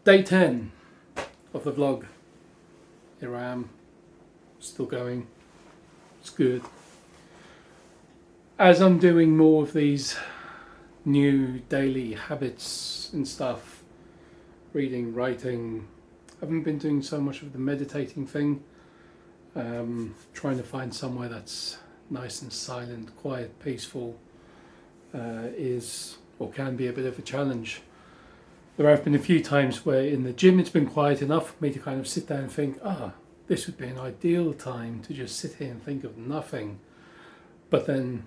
Day 10 of the vlog. Here I am, still going. It's good. As I'm doing more of these new daily habits and stuff, reading, writing, I haven't been doing so much of the meditating thing. Trying to find somewhere that's nice and silent, quiet, peaceful is or can be a bit of a challenge. There have been a few times where in the gym it's been quiet enough for me to kind of sit down and think, this would be an ideal time to just sit here and think of nothing. But then,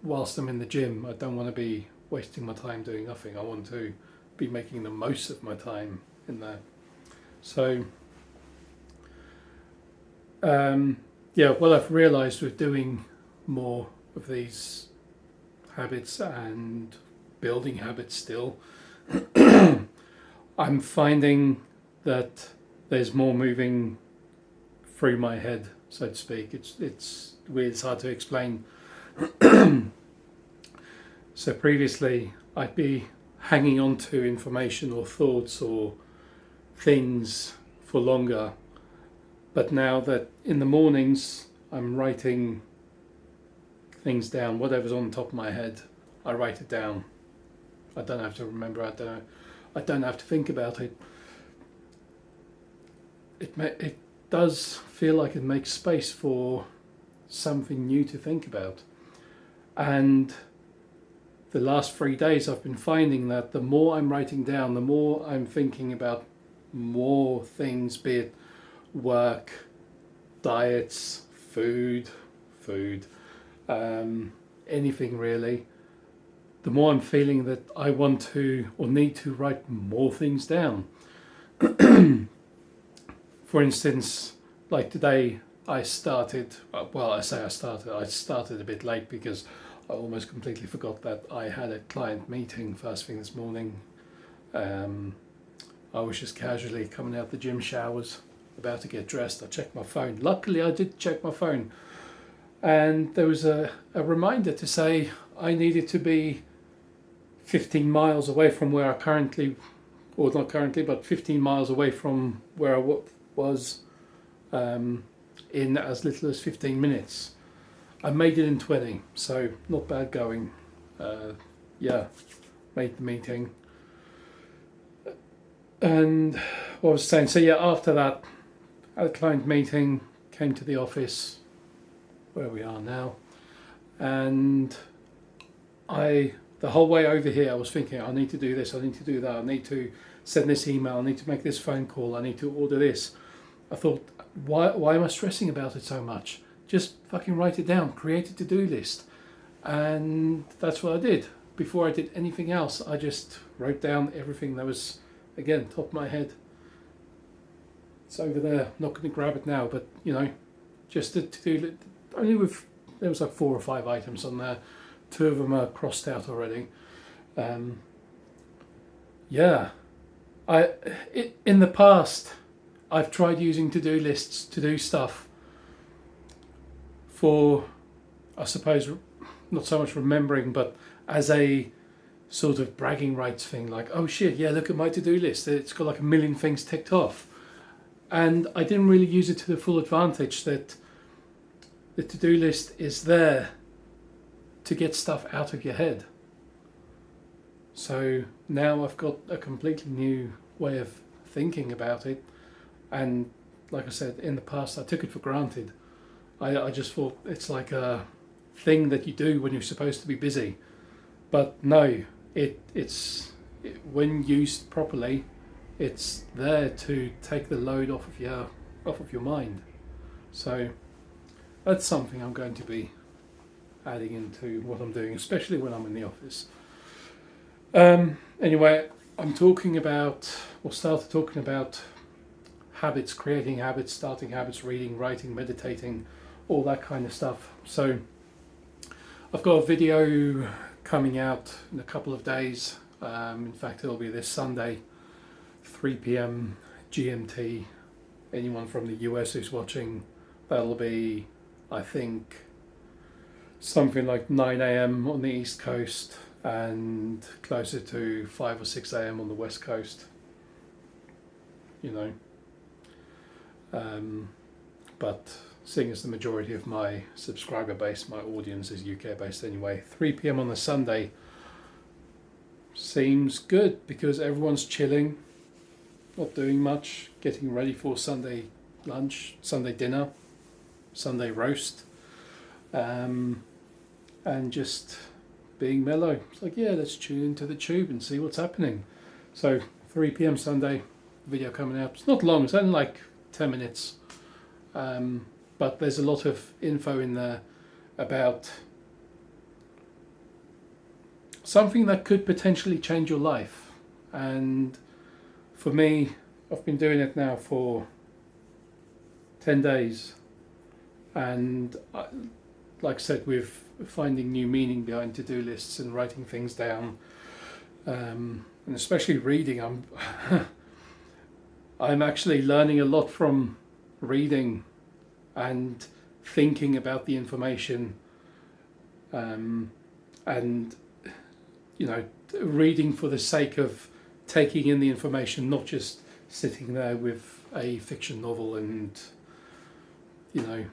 whilst I'm in the gym, I don't want to be wasting my time doing nothing. I want to be making the most of my time in there. So, what I've realised with doing more of these habits and building habits still, I'm finding that there's more moving through my head, so to speak. It's weird, it's hard to explain. So previously I'd be hanging on to information or thoughts or things for longer, but now that in the mornings I'm writing things down, whatever's on top of my head, I write it down. I don't have to remember. I don't have to think about it. It does feel like it makes space for something new to think about. And the last 3 days I've been finding that the more I'm writing down, the more I'm thinking about more things, be it work, diets, food, anything really. The more I'm feeling that I want to or need to write more things down. For instance, like today I started a bit late because I almost completely forgot that I had a client meeting first thing this morning. I was just casually coming out the gym showers, about to get dressed. I checked my phone. Luckily I did check my phone, and there was a reminder to say I needed to be 15 miles away from where I currently, or not currently, but 15 miles away from where I was in as little as 15 minutes. I made it in 20, so not bad going. Made the meeting. And what I was saying, after that, had a client meeting, came to the office, where we are now, and the whole way over here, I was thinking, I need to do this, I need to do that, I need to send this email, I need to make this phone call, I need to order this. I thought, why am I stressing about it so much? Just fucking write it down, create a to-do list. And that's what I did. Before I did anything else, I just wrote down everything that was, again, top of my head. It's over there, not going to grab it now, but, just a to-do list. There was like 4 or 5 items on there. 2 of them are crossed out already. In the past, I've tried using to-do lists to do stuff for, I suppose, not so much remembering, but as a sort of bragging rights thing, like, oh shit, yeah, look at my to-do list. It's got like 1 million things ticked off. And I didn't really use it to the full advantage that the to-do list is there to get stuff out of your head. So now I've got a completely new way of thinking about it, and like I said, in the past I took it for granted. I just thought it's like a thing that you do when you're supposed to be busy, but no, it's when used properly, it's there to take the load off of your mind. So that's something I'm going to be adding into what I'm doing, especially when I'm in the office. Anyway, I'm started talking about habits, creating habits, starting habits, reading, writing, meditating, all that kind of stuff. So I've got a video coming out in a couple of days. In fact, it'll be this Sunday, 3 p.m. GMT. Anyone from the US who's watching, that'll be, I think, something like 9 a.m. on the East Coast and closer to 5 or 6 a.m. on the west coast. You know, but seeing as the majority of my subscriber base, my audience is UK based anyway, 3 p.m. on a Sunday seems good because everyone's chilling, not doing much, getting ready for Sunday lunch, Sunday dinner, Sunday roast, and just being mellow. It's like, yeah, let's tune into the tube and see what's happening. So 3 p.m. Sunday, video coming out. It's not long, it's only like 10 minutes. But there's a lot of info in there about something that could potentially change your life. And for me, I've been doing it now for 10 days. And like I said, with finding new meaning behind to-do lists and writing things down, and especially reading, I'm actually learning a lot from reading and thinking about the information, and you know, reading for the sake of taking in the information, not just sitting there with a fiction novel and, you know,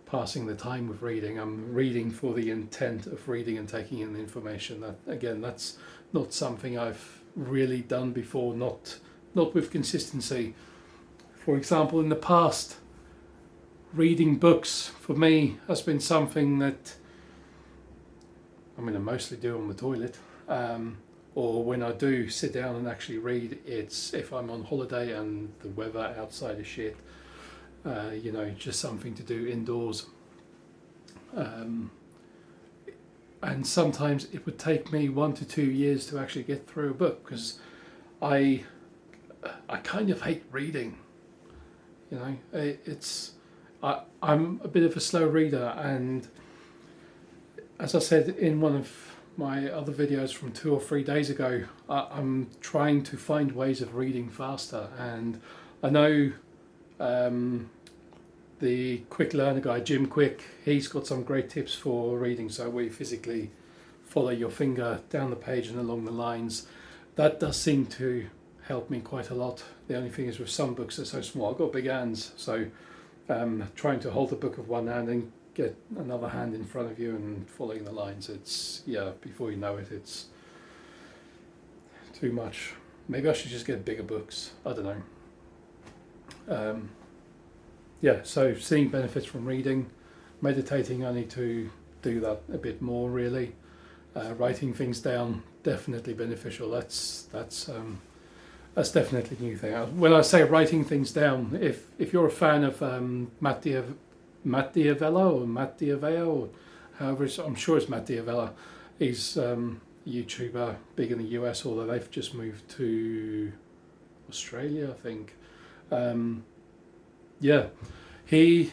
passing the time with reading. I'm reading for the intent of reading and taking in the information. That, again, that's not something I've really done before, not with consistency. For example, in the past, reading books for me has been something that I mostly do on the toilet, or when I do sit down and actually read, it's if I'm on holiday and the weather outside is shit, you know, just something to do indoors. And sometimes it would take me 1 to 2 years to actually get through a book because I kind of hate reading. You know, I'm a bit of a slow reader, and as I said in one of my other videos from 2 or 3 days ago, I'm trying to find ways of reading faster. And I know the Quick Learner guy, Jim Quick, he's got some great tips for reading. So where you physically follow your finger down the page and along the lines, that does seem to help me quite a lot. The only thing is with some books they're so small, I've got big hands, so trying to hold the book with one hand and get another hand in front of you and following the lines, it's, yeah, before you know it, it's too much. Maybe I should just get bigger books, I don't know. Yeah, so seeing benefits from reading, meditating, I need to do that a bit more really. Writing things down, definitely beneficial. That's definitely a new thing. When I say writing things down, if you're a fan of Matt D'Avella or Matt D'Avella, or however, I'm sure it's Matt D'Avella. He's a YouTuber, big in the US, although they've just moved to Australia, I think. Yeah, I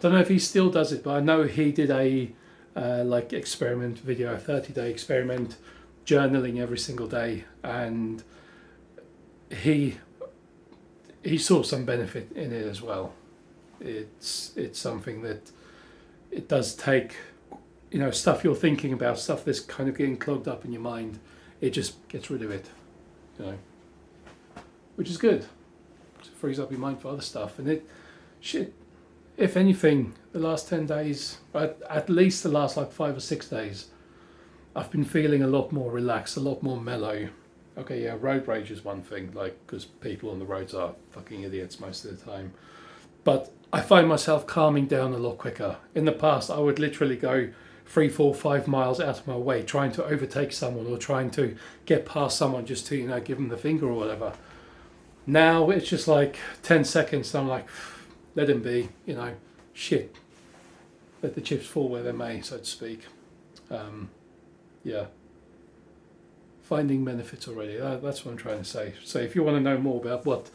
don't know if he still does it, but I know he did a like experiment video, a 30-day experiment, journaling every single day, and he saw some benefit in it as well. It's something that it does take, you know, stuff you're thinking about, stuff that's kind of getting clogged up in your mind, it just gets rid of it, you know, which is good. It frees up your mind for other stuff. And if anything, the last 10 days, at least the last like 5 or 6 days, I've been feeling a lot more relaxed, a lot more mellow. Okay, yeah, road rage is one thing, like, because people on the roads are fucking idiots most of the time. But I find myself calming down a lot quicker. In the past, I would literally go 3, 4, 5 miles out of my way trying to overtake someone or trying to get past someone just to, you know, give them the finger or whatever. Now it's just like 10 seconds, and I'm like, let him be, you know, shit. Let the chips fall where they may, so to speak. Yeah. Finding benefits already, that's what I'm trying to say. So if you want to know more about what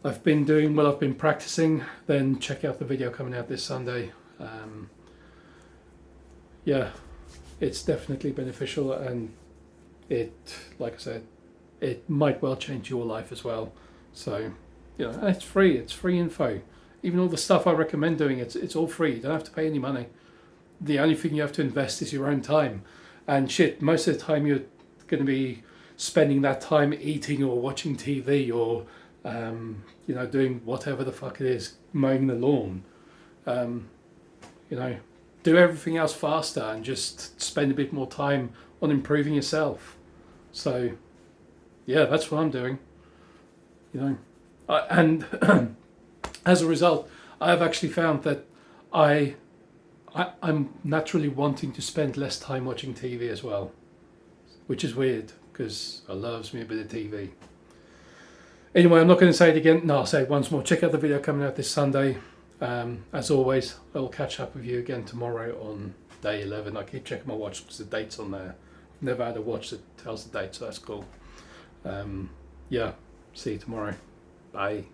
I've been doing, what I've been practicing, then check out the video coming out this Sunday. Yeah, it's definitely beneficial, and it, like I said, it might well change your life as well. So, you know, and it's free info. Even all the stuff I recommend doing, it's all free. You don't have to pay any money. the only thing you have to invest is your own time. And shit, most of the time you're going to be spending that time eating or watching TV or, doing whatever the fuck it is, mowing the lawn. Do everything else faster and just spend a bit more time on improving yourself. So, yeah, that's what I'm doing. And as a result, I have actually found that I'm naturally wanting to spend less time watching TV as well, which is weird because I loves me a bit of TV. Anyway, I'm not going to say it again. No, I'll say it once more. Check out the video coming out this Sunday. As always, I will catch up with you again tomorrow on day 11. I keep checking my watch because the date's on there. I've never had a watch that tells the date, so that's cool. Yeah, see you tomorrow. Bye.